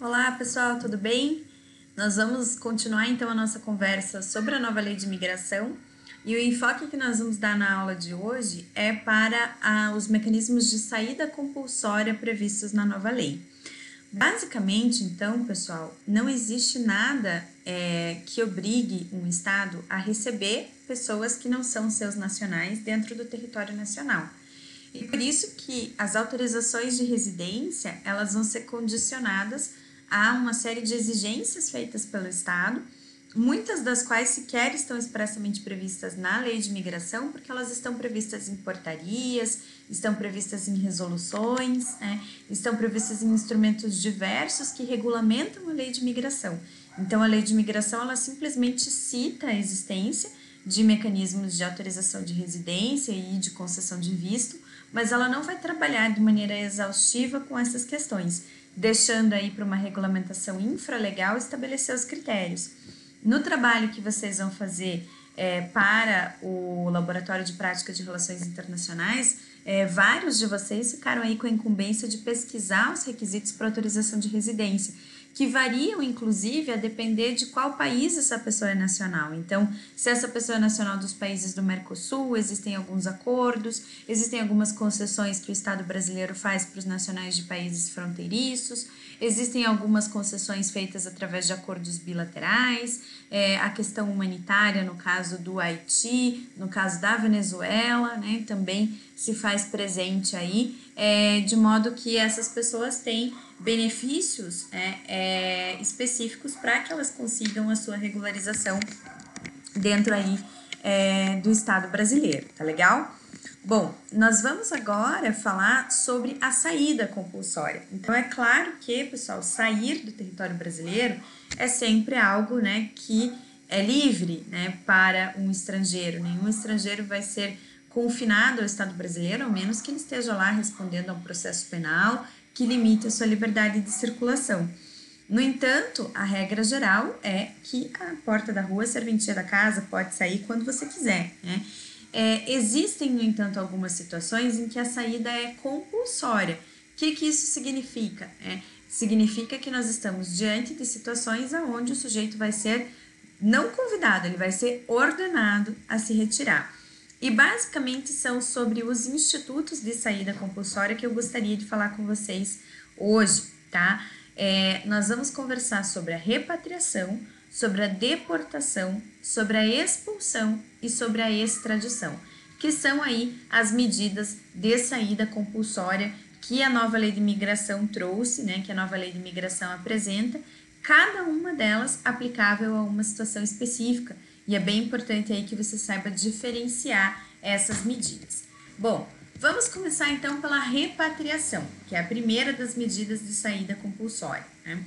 Olá pessoal, tudo bem? Nós vamos continuar então a nossa conversa sobre a nova lei de imigração e o enfoque que nós vamos dar na aula de hoje é para os mecanismos de saída compulsória previstos na nova lei. Basicamente, então, pessoal, não existe nada que obrigue um Estado a receber pessoas que não são seus nacionais dentro do território nacional. E por isso que as autorizações de residência, elas vão ser condicionadas a uma série de exigências feitas pelo Estado, muitas das quais sequer estão expressamente previstas na lei de imigração, porque elas estão previstas em portarias, estão previstas em resoluções, estão previstas em instrumentos diversos que regulamentam a lei de imigração. Então, a lei de imigração, ela simplesmente cita a existência de mecanismos de autorização de residência e de concessão de visto, mas ela não vai trabalhar de maneira exaustiva com essas questões, deixando aí para uma regulamentação infralegal estabelecer os critérios. No trabalho que vocês vão fazer para o Laboratório de Prática de Relações Internacionais, vários de vocês ficaram aí com a incumbência de pesquisar os requisitos para autorização de residência, que variam, inclusive, a depender de qual país essa pessoa é nacional. Então, se essa pessoa é nacional dos países do Mercosul, existem alguns acordos, existem algumas concessões que o Estado brasileiro faz para os nacionais de países fronteiriços, existem algumas concessões feitas através de acordos bilaterais, a questão humanitária, no caso do Haiti, no caso da Venezuela, né, também se faz presente aí, de modo que essas pessoas têm benefícios específicos para que elas consigam a sua regularização dentro aí do Estado brasileiro, tá legal? Bom, nós vamos agora falar sobre a saída compulsória. Então, é claro que, pessoal, sair do território brasileiro é sempre algo, né, que é livre, né, para um estrangeiro. Nenhum estrangeiro vai ser confinado ao Estado brasileiro, ao menos que ele esteja lá respondendo a um processo penal que limite a sua liberdade de circulação. No entanto, a regra geral é que a porta da rua, a serventia da casa, pode sair quando você quiser, né? Existem, no entanto, algumas situações em que a saída é compulsória. O que isso significa? Significa que nós estamos diante de situações onde o sujeito vai ser não convidado, ele vai ser ordenado a se retirar. E basicamente são sobre os institutos de saída compulsória que eu gostaria de falar com vocês hoje, tá? Nós vamos conversar sobre a repatriação, sobre a deportação, sobre a expulsão e sobre a extradição, que são aí as medidas de saída compulsória que a nova lei de imigração trouxe, né, que a nova lei de imigração apresenta, cada uma delas aplicável a uma situação específica, e é bem importante aí que você saiba diferenciar essas medidas. Bom, vamos começar então pela repatriação, que é a primeira das medidas de saída compulsória, né?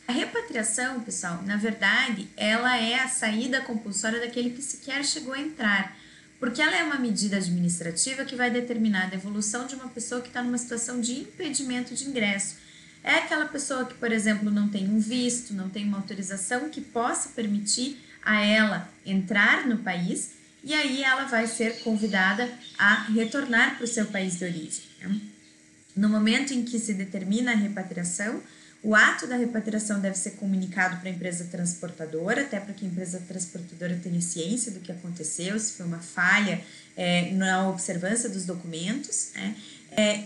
A repatriação, pessoal, na verdade, ela é a saída compulsória daquele que sequer chegou a entrar, porque ela é uma medida administrativa que vai determinar a devolução de uma pessoa que está numa situação de impedimento de ingresso. É aquela pessoa que, por exemplo, não tem um visto, não tem uma autorização que possa permitir a ela entrar no país, e aí ela vai ser convidada a retornar para o seu país de origem. No momento em que se determina a repatriação, o ato da repatriação deve ser comunicado para a empresa transportadora, até para que a empresa transportadora tenha ciência do que aconteceu, se foi uma falha na observância dos documentos, né?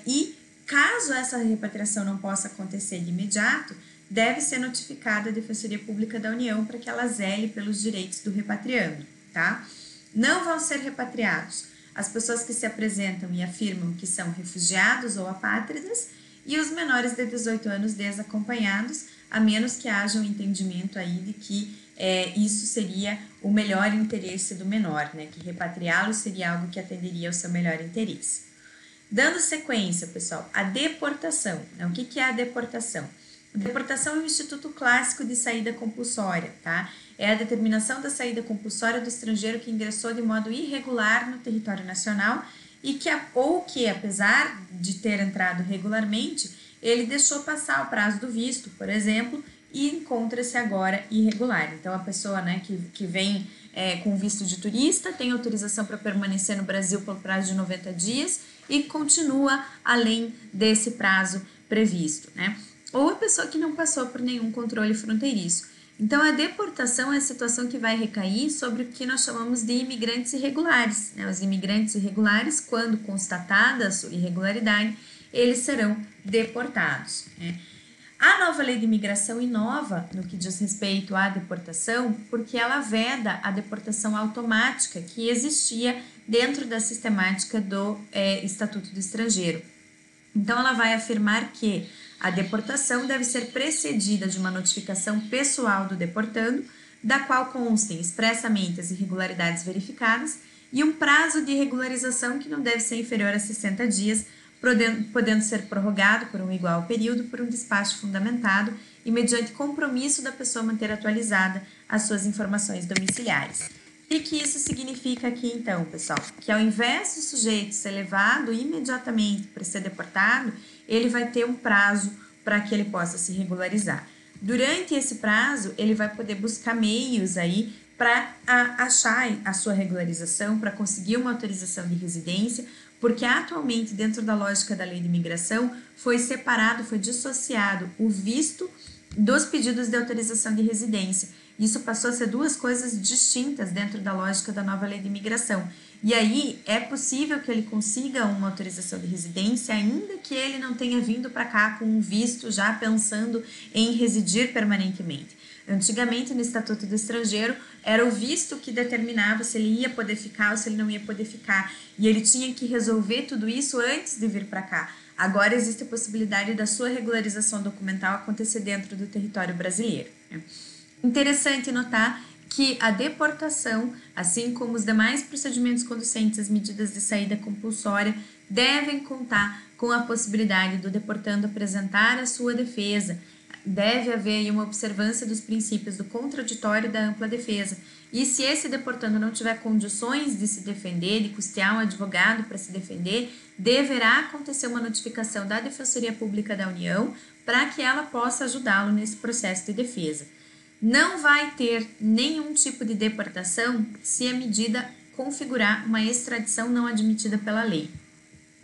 E caso essa repatriação não possa acontecer de imediato, deve ser notificada a Defensoria Pública da União para que ela zele pelos direitos do repatriando, tá? Não vão ser repatriados as pessoas que se apresentam e afirmam que são refugiados ou apátridas e os menores de 18 anos desacompanhados, a menos que haja um entendimento aí de que isso seria o melhor interesse do menor, né? Que repatriá-lo seria algo que atenderia ao seu melhor interesse. Dando sequência, pessoal, a deportação. O que é a deportação? A deportação é um instituto clássico de saída compulsória, tá? É a determinação da saída compulsória do estrangeiro que ingressou de modo irregular no território nacional e que, apesar de ter entrado regularmente, ele deixou passar o prazo do visto, por exemplo, e encontra-se agora irregular. Então, a pessoa, né, que vem com visto de turista, tem autorização para permanecer no Brasil pelo prazo de 90 dias e continua além desse prazo previsto, né? ou a pessoa que não passou por nenhum controle fronteiriço. Então, a deportação é a situação que vai recair sobre o que nós chamamos de imigrantes irregulares, né? Os imigrantes irregulares, quando constatada a sua irregularidade, eles serão deportados, né? A nova lei de imigração inova no que diz respeito à deportação, porque ela veda a deportação automática que existia dentro da sistemática do Estatuto do Estrangeiro. Então, ela vai afirmar que a deportação deve ser precedida de uma notificação pessoal do deportando, da qual constem expressamente as irregularidades verificadas e um prazo de regularização que não deve ser inferior a 60 dias, podendo ser prorrogado por um igual período por um despacho fundamentado e mediante compromisso da pessoa manter atualizada as suas informações domiciliares. E que isso significa aqui, então, pessoal, que ao invés do sujeito ser levado imediatamente para ser deportado, ele vai ter um prazo para que ele possa se regularizar. Durante esse prazo, ele vai poder buscar meios aí para achar a sua regularização, para conseguir uma autorização de residência, porque atualmente, dentro da lógica da lei de imigração, foi separado, foi dissociado o visto dos pedidos de autorização de residência. Isso passou a ser duas coisas distintas dentro da lógica da nova lei de imigração. E aí é possível que ele consiga uma autorização de residência, ainda que ele não tenha vindo para cá com um visto já pensando em residir permanentemente. Antigamente, no Estatuto do Estrangeiro, era o visto que determinava se ele ia poder ficar ou se ele não ia poder ficar. E ele tinha que resolver tudo isso antes de vir para cá. Agora existe a possibilidade da sua regularização documental acontecer dentro do território brasileiro. Interessante notar que a deportação, assim como os demais procedimentos conducentes às medidas de saída compulsória, devem contar com a possibilidade do deportando apresentar a sua defesa. Deve haver uma observância dos princípios do contraditório e da ampla defesa. E se esse deportando não tiver condições de se defender, de custear um advogado para se defender, deverá acontecer uma notificação da Defensoria Pública da União para que ela possa ajudá-lo nesse processo de defesa. Não vai ter nenhum tipo de deportação se a medida configurar uma extradição não admitida pela lei.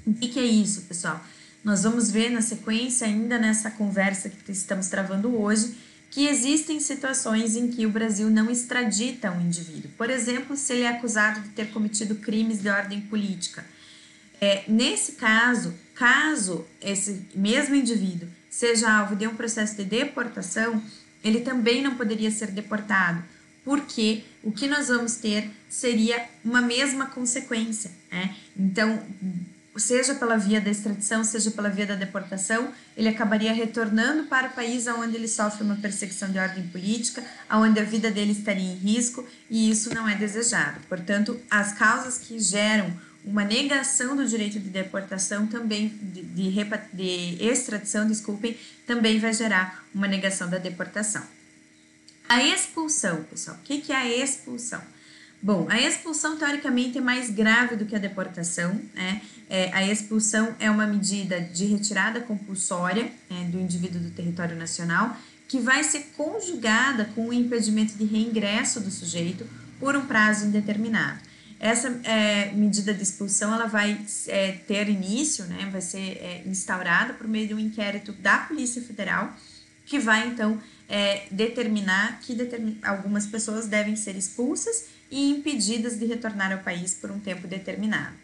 O que é isso, pessoal? Nós vamos ver na sequência, ainda nessa conversa que estamos travando hoje, que existem situações em que o Brasil não extradita um indivíduo. Por exemplo, se ele é acusado de ter cometido crimes de ordem política. Nesse caso esse mesmo indivíduo seja alvo de um processo de deportação, ele também não poderia ser deportado, porque o que nós vamos ter seria uma mesma consequência, né? Então, seja pela via da extradição, seja pela via da deportação, ele acabaria retornando para o país onde ele sofre uma perseguição de ordem política, onde a vida dele estaria em risco, e isso não é desejado. Portanto, as causas que geram uma negação do direito de deportação também, de extradição, desculpem, também vai gerar uma negação da deportação. A expulsão, pessoal, o que é a expulsão? Bom, a expulsão teoricamente é mais grave do que a deportação, né? A expulsão é uma medida de retirada compulsória do indivíduo do território nacional que vai ser conjugada com o impedimento de reingresso do sujeito por um prazo indeterminado. Essa medida de expulsão ela vai ter início, né? Vai ser instaurada por meio de um inquérito da Polícia Federal que vai então determinar que algumas pessoas devem ser expulsas e impedidas de retornar ao país por um tempo determinado.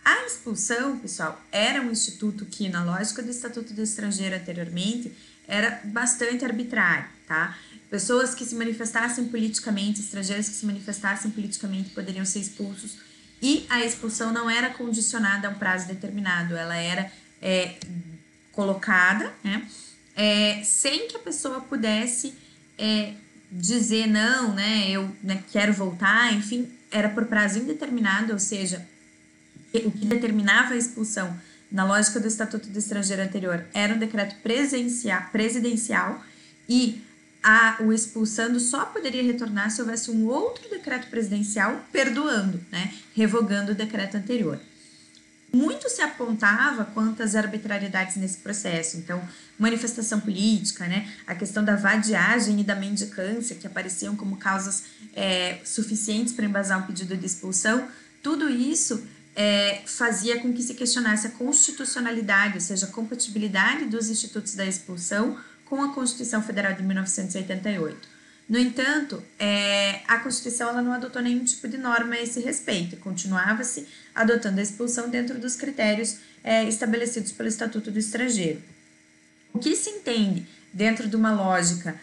A expulsão, pessoal, era um instituto que, na lógica do Estatuto do Estrangeiro anteriormente, era bastante arbitrário, tá? Pessoas que se manifestassem politicamente, estrangeiros que se manifestassem politicamente poderiam ser expulsos e a expulsão não era condicionada a um prazo determinado, ela era colocada, né? Sem que a pessoa pudesse dizer não, né, eu quero voltar, enfim, era por prazo indeterminado, ou seja, o que determinava a expulsão na lógica do Estatuto do Estrangeiro anterior era um decreto presidencial e o expulsando só poderia retornar se houvesse um outro decreto presidencial perdoando, né, revogando o decreto anterior. Muito se apontava quanto às arbitrariedades nesse processo, então, manifestação política, né, a questão da vadiagem e da mendicância, que apareciam como causas suficientes para embasar um pedido de expulsão, tudo isso fazia com que se questionasse a constitucionalidade, ou seja, a compatibilidade dos institutos da expulsão com a Constituição Federal de 1988. No entanto, a Constituição ela não adotou nenhum tipo de norma a esse respeito, continuava-se adotando a expulsão dentro dos critérios estabelecidos pelo Estatuto do Estrangeiro. O que se entende dentro de uma lógica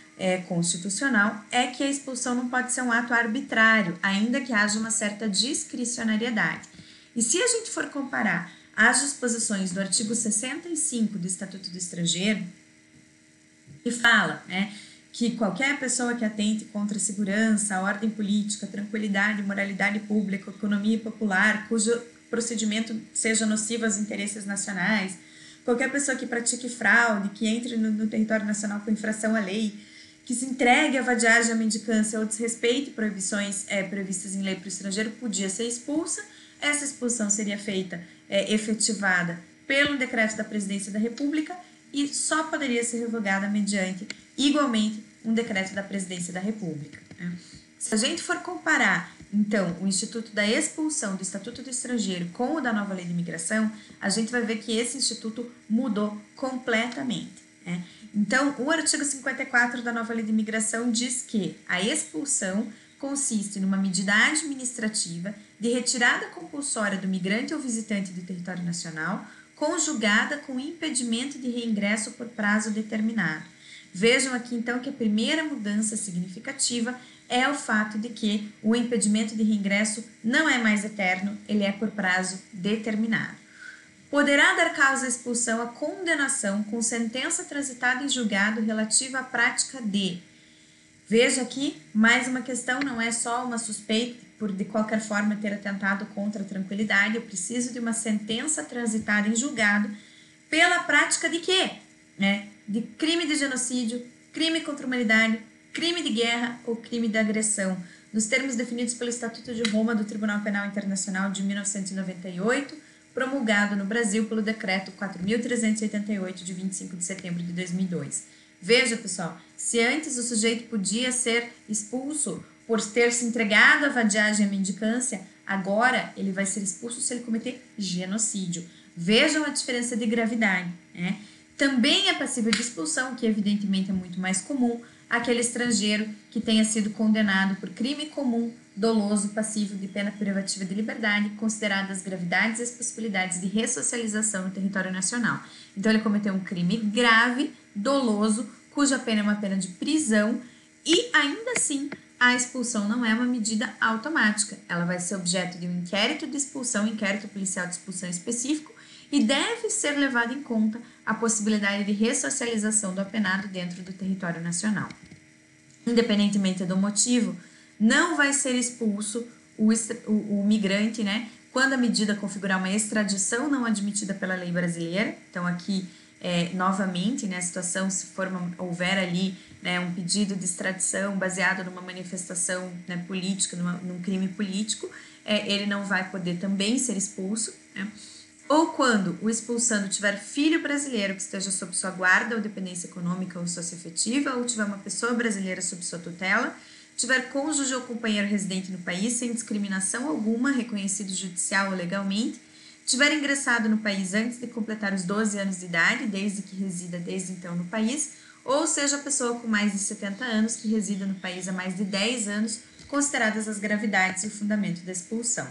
constitucional é que a expulsão não pode ser um ato arbitrário, ainda que haja uma certa discricionariedade. E se a gente for comparar as disposições do artigo 65 do Estatuto do Estrangeiro, que fala, que qualquer pessoa que atente contra a segurança, a ordem política, a tranquilidade, moralidade pública, economia popular, cujo procedimento seja nocivo aos interesses nacionais, qualquer pessoa que pratique fraude, que entre no território nacional com infração à lei, que se entregue à vadiagem, à mendicância ou desrespeite proibições previstas em lei para o estrangeiro, podia ser expulsa. Essa expulsão seria feita, efetivada pelo decreto da Presidência da República e só poderia ser revogada mediante, igualmente, um decreto da Presidência da República. Se a gente for comparar, então, o Instituto da Expulsão do Estatuto do Estrangeiro com o da nova Lei de Imigração, a gente vai ver que esse instituto mudou completamente. Então, o artigo 54 da nova Lei de Imigração diz que a expulsão consiste numa medida administrativa de retirada compulsória do migrante ou visitante do território nacional, conjugada com impedimento de reingresso por prazo determinado. Vejam aqui, então, que a primeira mudança significativa é o fato de que o impedimento de reingresso não é mais eterno, ele é por prazo determinado. Poderá dar causa à expulsão a condenação com sentença transitada em julgado relativa à prática de. Veja aqui, mais uma questão, não é só uma suspeita por de qualquer forma ter atentado contra a tranquilidade, eu preciso de uma sentença transitada em julgado pela prática de quê? De crime de genocídio, crime contra a humanidade, crime de guerra ou crime de agressão, nos termos definidos pelo Estatuto de Roma do Tribunal Penal Internacional de 1998, promulgado no Brasil pelo Decreto 4.388, de 25 de setembro de 2002. Veja, pessoal, se antes o sujeito podia ser expulso por ter se entregado à vadiagem e à mendicância, agora ele vai ser expulso se ele cometer genocídio. Vejam a diferença de gravidade. Também é passível de expulsão, que evidentemente é muito mais comum, aquele estrangeiro que tenha sido condenado por crime comum, doloso, passivo de pena privativa de liberdade, consideradas as gravidades e as possibilidades de ressocialização no território nacional. Então, ele cometeu um crime grave, doloso, cuja pena é uma pena de prisão e, ainda assim, a expulsão não é uma medida automática. Ela vai ser objeto de um inquérito de expulsão, inquérito policial de expulsão específico, e deve ser levada em conta a possibilidade de ressocialização do apenado dentro do território nacional. Independentemente do motivo, não vai ser expulso o migrante, quando a medida configurar uma extradição não admitida pela lei brasileira. Então, aqui, novamente, a situação, se houver ali um pedido de extradição baseado numa manifestação política, num crime político, ele não vai poder também ser expulso, Ou quando o expulsando tiver filho brasileiro que esteja sob sua guarda ou dependência econômica ou socioafetiva, ou tiver uma pessoa brasileira sob sua tutela, tiver cônjuge ou companheiro residente no país sem discriminação alguma, reconhecido judicial ou legalmente, tiver ingressado no país antes de completar os 12 anos de idade, desde que resida desde então no país, ou seja, a pessoa com mais de 70 anos que resida no país há mais de 10 anos, consideradas as gravidades e o fundamento da expulsão.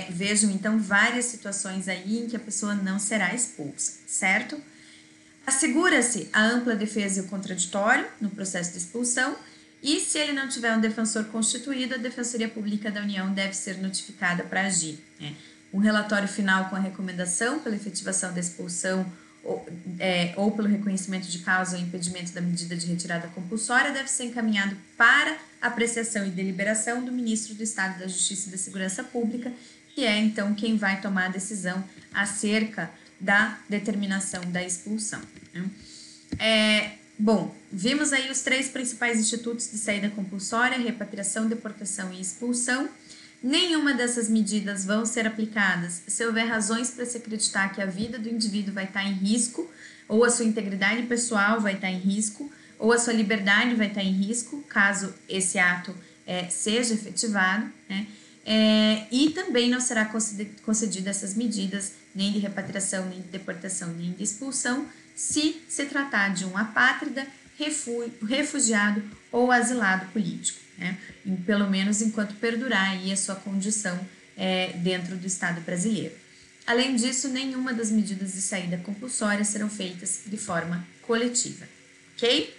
Vejam, então, várias situações aí em que a pessoa não será expulsa, certo? Assegura-se a ampla defesa e o contraditório no processo de expulsão e, se ele não tiver um defensor constituído, a Defensoria Pública da União deve ser notificada para agir. Um relatório final com a recomendação pela efetivação da expulsão ou pelo reconhecimento de causa ou impedimento da medida de retirada compulsória deve ser encaminhado para apreciação e deliberação do Ministro do Estado da Justiça e da Segurança Pública, que é, então, quem vai tomar a decisão acerca da determinação da expulsão. Bom, vimos aí os 3 principais institutos de saída compulsória: repatriação, deportação e expulsão. Nenhuma dessas medidas vão ser aplicadas se houver razões para se acreditar que a vida do indivíduo vai estar em risco, ou a sua integridade pessoal vai estar em risco, ou a sua liberdade vai estar em risco, caso esse ato seja efetivado. e também não será concedida essas medidas nem de repatriação, nem de deportação, nem de expulsão, se tratar de um apátrida, refugiado ou asilado político, né? Pelo menos enquanto perdurar aí a sua condição dentro do Estado brasileiro. Além disso, nenhuma das medidas de saída compulsória serão feitas de forma coletiva, ok?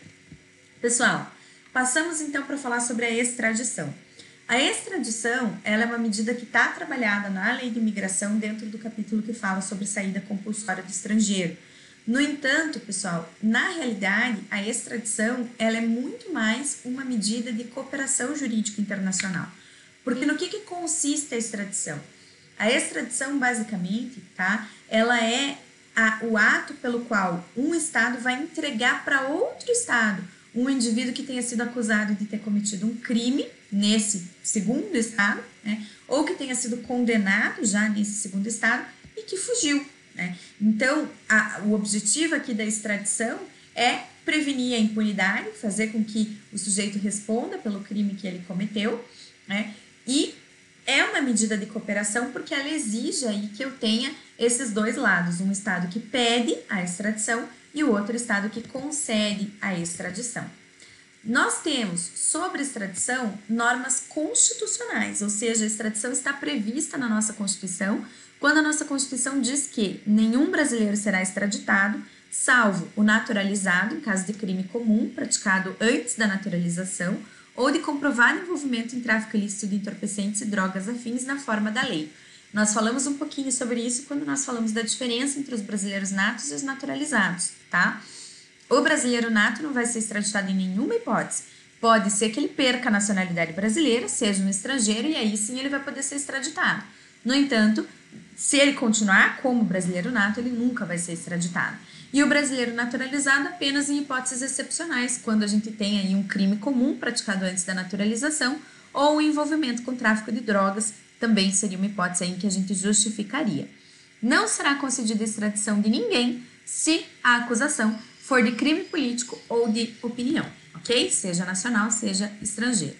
Pessoal, passamos então para falar sobre a extradição. A extradição, ela é uma medida que está trabalhada na lei de imigração dentro do capítulo que fala sobre saída compulsória do estrangeiro. No entanto, pessoal, na realidade, a extradição, ela é muito mais uma medida de cooperação jurídica internacional. Porque no que consiste a extradição? A extradição, basicamente, tá? Ela é o ato pelo qual um Estado vai entregar para outro Estado um indivíduo que tenha sido acusado de ter cometido um crime nesse segundo Estado, né? Ou que tenha sido condenado já nesse segundo Estado e que fugiu, né? Então, o objetivo aqui da extradição é prevenir a impunidade, fazer com que o sujeito responda pelo crime que ele cometeu, né? E é uma medida de cooperação porque ela exige aí que eu tenha esses dois lados, um Estado que pede a extradição e o outro Estado que concede a extradição. Nós temos sobre extradição normas constitucionais, ou seja, a extradição está prevista na nossa Constituição, quando a nossa Constituição diz que nenhum brasileiro será extraditado, salvo o naturalizado, em caso de crime comum praticado antes da naturalização, ou de comprovado envolvimento em tráfico ilícito de entorpecentes e drogas afins na forma da lei. Nós falamos um pouquinho sobre isso quando nós falamos da diferença entre os brasileiros natos e os naturalizados, tá? O brasileiro nato não vai ser extraditado em nenhuma hipótese. Pode ser que ele perca a nacionalidade brasileira, seja um estrangeiro, e aí sim ele vai poder ser extraditado. No entanto, se ele continuar como brasileiro nato, ele nunca vai ser extraditado. E o brasileiro naturalizado apenas em hipóteses excepcionais, quando a gente tem aí um crime comum praticado antes da naturalização ou o envolvimento com tráfico de drogas, também seria uma hipótese aí em que a gente justificaria. Não será concedida extradição de ninguém se a acusação for de crime político ou de opinião, ok? Seja nacional, seja estrangeiro.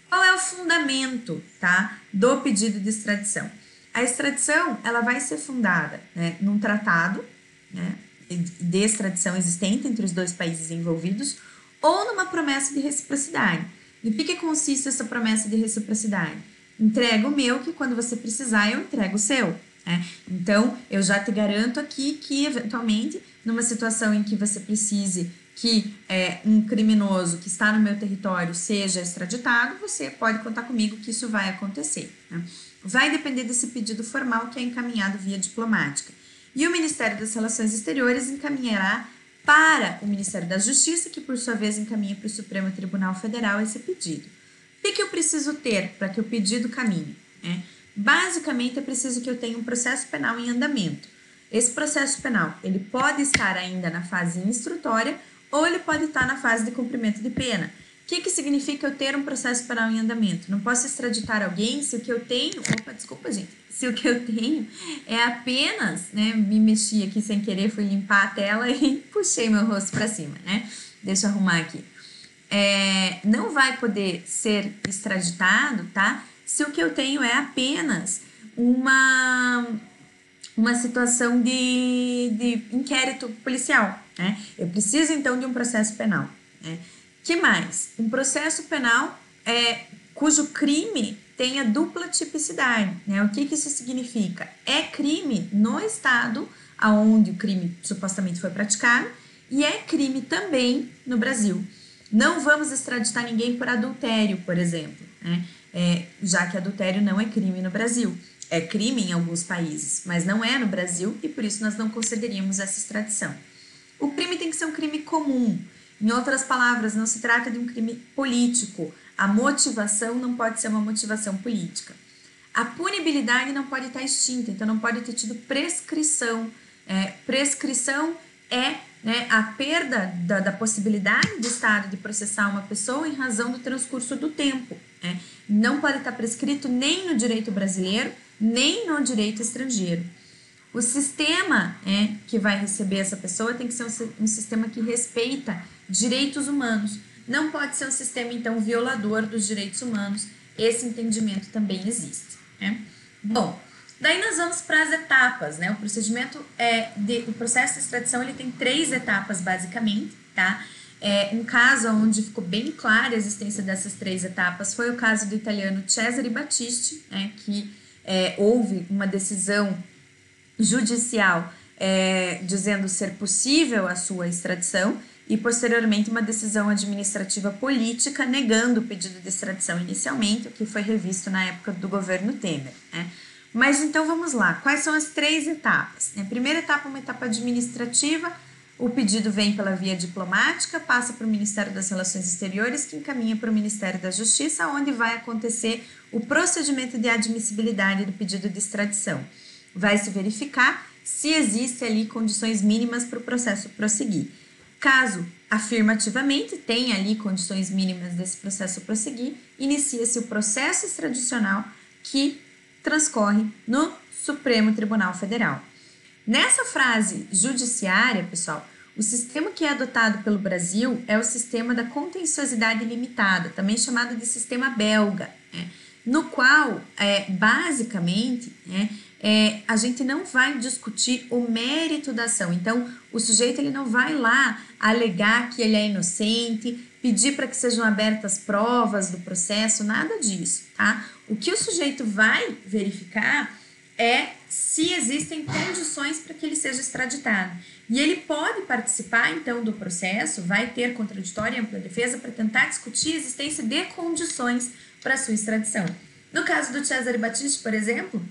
Qual é o fundamento, tá, do pedido de extradição? A extradição, ela vai ser fundada, né, num tratado, né, de extradição existente entre os dois países envolvidos ou numa promessa de reciprocidade. E o que consiste essa promessa de reciprocidade? Entrega o meu, que quando você precisar, eu entrego o seu. Né? Então, eu já te garanto aqui que, eventualmente, numa situação em que você precise que um criminoso que está no meu território seja extraditado, você pode contar comigo que isso vai acontecer. Né? Vai depender desse pedido formal que é encaminhado via diplomática. E o Ministério das Relações Exteriores encaminhará para o Ministério da Justiça, que por sua vez encaminha para o Supremo Tribunal Federal esse pedido. O que eu preciso ter para que o pedido caminhe? Basicamente, é preciso que eu tenha um processo penal em andamento. Esse processo penal, ele pode estar ainda na fase instrutória ou ele pode estar na fase de cumprimento de pena. O que significa eu ter um processo penal em andamento? Não posso extraditar alguém se o que eu tenho... Opa, desculpa, gente. Se o que eu tenho é apenas... né, me mexi aqui sem querer, fui limpar a tela e puxei meu rosto para cima, né? Deixa eu arrumar aqui. Não vai poder ser extraditado, tá? Se o que eu tenho é apenas uma situação de inquérito policial, né? Eu preciso, então, de um processo penal, né? Que mais? Um processo penal cujo crime tenha dupla tipicidade, né? O que isso significa? É crime no estado onde o crime supostamente foi praticado e é crime também no Brasil. Não vamos extraditar ninguém por adultério, por exemplo, né? Já que adultério não é crime no Brasil. É crime em alguns países, mas não é no Brasil e por isso nós não concederíamos essa extradição. O crime tem que ser um crime comum. Em outras palavras, não se trata de um crime político. A motivação não pode ser uma motivação política. A punibilidade não pode estar extinta, então não pode ter tido prescrição. Prescrição é, né, a perda da possibilidade do Estado de processar uma pessoa em razão do transcurso do tempo. Né? Não pode estar prescrito nem no direito brasileiro, nem no direito estrangeiro. O sistema que vai receber essa pessoa tem que ser um sistema que respeita direitos humanos. Não pode ser um sistema, então, violador dos direitos humanos esse entendimento também existe, né? Bom, daí nós vamos para as etapas, né? O procedimento o processo de extradição ele tem 3 etapas basicamente, tá? Um caso onde ficou bem clara a existência dessas 3 etapas foi o caso do italiano Cesare Battisti, né? Que houve uma decisão judicial dizendo ser possível a sua extradição e posteriormente uma decisão administrativa política negando o pedido de extradição inicialmente, o que foi revisto na época do governo Temer, né? Mas então vamos lá, quais são as 3 etapas? A primeira etapa é uma etapa administrativa, o pedido vem pela via diplomática, passa para o Ministério das Relações Exteriores, que encaminha para o Ministério da Justiça, onde vai acontecer o procedimento de admissibilidade do pedido de extradição. Vai se verificar se existem ali condições mínimas para o processo prosseguir. Caso afirmativamente tenha ali condições mínimas desse processo prosseguir, inicia-se o processo extradicional que transcorre no Supremo Tribunal Federal. Nessa frase judiciária, pessoal, o sistema que é adotado pelo Brasil é o sistema da contenciosidade limitada, também chamado de sistema belga, né? No qual, basicamente, a gente não vai discutir o mérito da ação. Então, o sujeito ele não vai lá alegar que ele é inocente, pedir para que sejam abertas provas do processo, nada disso, tá? O que o sujeito vai verificar é se existem condições para que ele seja extraditado. E ele pode participar, então, do processo, vai ter contraditória e ampla defesa para tentar discutir a existência de condições para sua extradição. No caso do Cesare Battisti, por exemplo,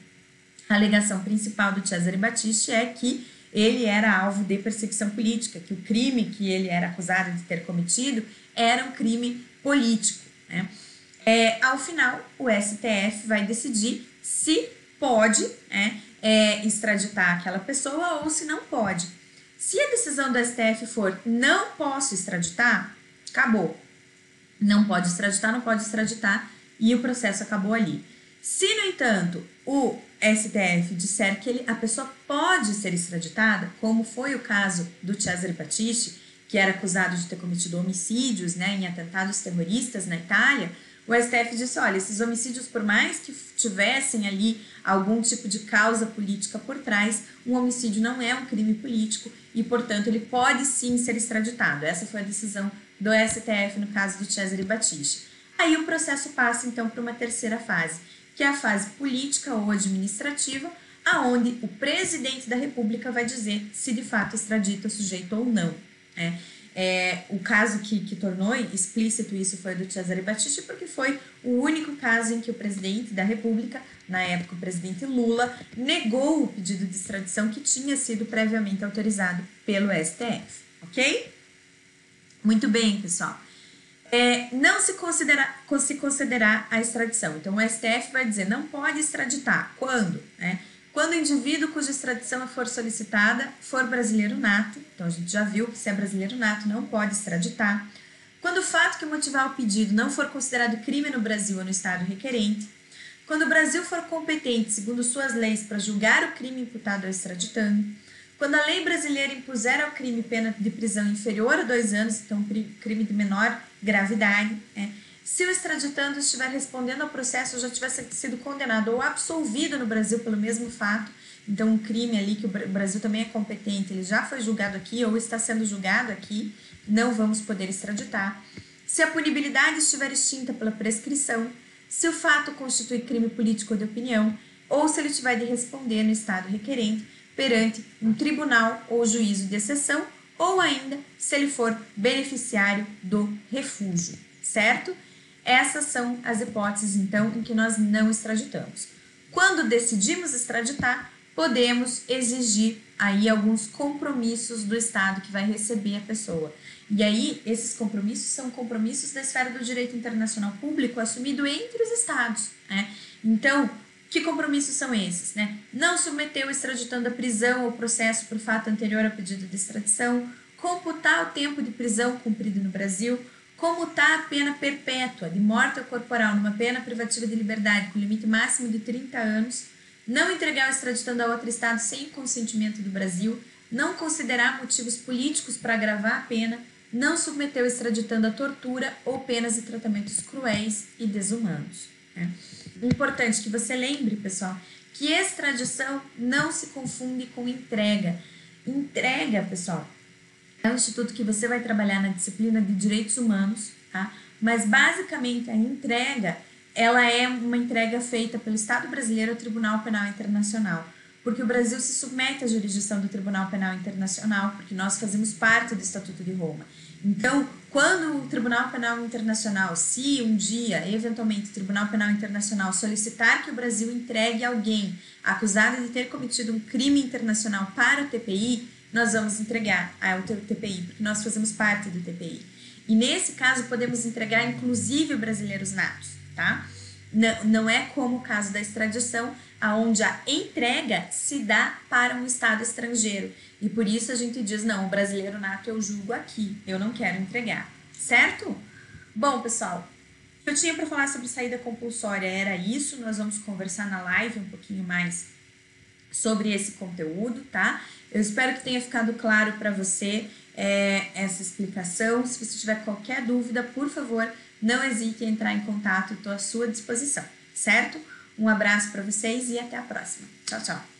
a alegação principal do Cesare Battisti é que ele era alvo de perseguição política, que o crime que ele era acusado de ter cometido era um crime político, né? Ao final, o STF vai decidir se pode extraditar aquela pessoa ou se não pode. Se a decisão do STF for não posso extraditar, acabou. Não pode extraditar e o processo acabou ali. Se, no entanto, o STF disser que a pessoa pode ser extraditada, como foi o caso do Cesare Battisti, que era acusado de ter cometido homicídios, né, em atentados terroristas na Itália, o STF disse, olha, esses homicídios, por mais que tivessem ali algum tipo de causa política por trás, um homicídio não é um crime político e, portanto, ele pode sim ser extraditado. Essa foi a decisão do STF no caso do Cesare Battisti. Aí o processo passa, então, para uma terceira fase, que é a fase política ou administrativa, aonde o presidente da República vai dizer se de fato extradita o sujeito ou não. O caso que tornou explícito isso foi do Cesare Battisti, porque foi o único caso em que o presidente da República, na época o presidente Lula, negou o pedido de extradição que tinha sido previamente autorizado pelo STF, ok? Muito bem, pessoal. Não se considerar a extradição. Então, o STF vai dizer, não pode extraditar. Quando? Quando o indivíduo cuja extradição for solicitada for brasileiro nato, então a gente já viu que se é brasileiro nato não pode extraditar. Quando o fato que motivar o pedido não for considerado crime no Brasil ou no estado requerente. Quando o Brasil for competente, segundo suas leis, para julgar o crime imputado ao extraditando. Quando a lei brasileira impuser ao crime pena de prisão inferior a 2 anos, então crime de menor gravidade, se o extraditando estiver respondendo ao processo ou já tivesse sido condenado ou absolvido no Brasil pelo mesmo fato, então um crime ali que o Brasil também é competente, ele já foi julgado aqui ou está sendo julgado aqui, não vamos poder extraditar. Se a punibilidade estiver extinta pela prescrição, se o fato constitui crime político ou de opinião, ou se ele tiver de responder no estado requerente perante um tribunal ou juízo de exceção, ou ainda se ele for beneficiário do refúgio, certo? Essas são as hipóteses, então, em que nós não extraditamos. Quando decidimos extraditar, podemos exigir aí alguns compromissos do Estado que vai receber a pessoa. E aí, esses compromissos são compromissos da esfera do direito internacional público assumido entre os Estados, né? Então, que compromissos são esses, né? Não submeter o extraditando à prisão ou processo por fato anterior ao pedido de extradição, computar o tempo de prisão cumprido no Brasil, comutar a pena perpétua de morte corporal numa pena privativa de liberdade com limite máximo de 30 anos, não entregar o extraditando a outro estado sem consentimento do Brasil, não considerar motivos políticos para agravar a pena, não submeter o extraditando a tortura ou penas e tratamentos cruéis e desumanos. né? Importante que você lembre, pessoal, que extradição não se confunde com entrega. Entrega, pessoal, é um instituto que você vai trabalhar na disciplina de direitos humanos, tá? Mas basicamente a entrega, ela é uma entrega feita pelo Estado brasileiro ao Tribunal Penal Internacional, porque o Brasil se submete à jurisdição do Tribunal Penal Internacional, porque nós fazemos parte do Estatuto de Roma. Então, quando o Tribunal Penal Internacional, se um dia, eventualmente, o Tribunal Penal Internacional solicitar que o Brasil entregue alguém acusado de ter cometido um crime internacional para o TPI, nós vamos entregar ao TPI, porque nós fazemos parte do TPI. E nesse caso, podemos entregar inclusive brasileiros natos, tá? Não é como o caso da extradição, onde a entrega se dá para um Estado estrangeiro. E por isso a gente diz, não, o brasileiro nato eu julgo aqui, eu não quero entregar, certo? Bom, pessoal, o que eu tinha para falar sobre saída compulsória era isso. Nós vamos conversar na live um pouquinho mais sobre esse conteúdo, tá? Eu espero que tenha ficado claro para você essa explicação. Se você tiver qualquer dúvida, por favor, não hesite em entrar em contato, estou à sua disposição, certo? Um abraço para vocês e até a próxima. Tchau, tchau!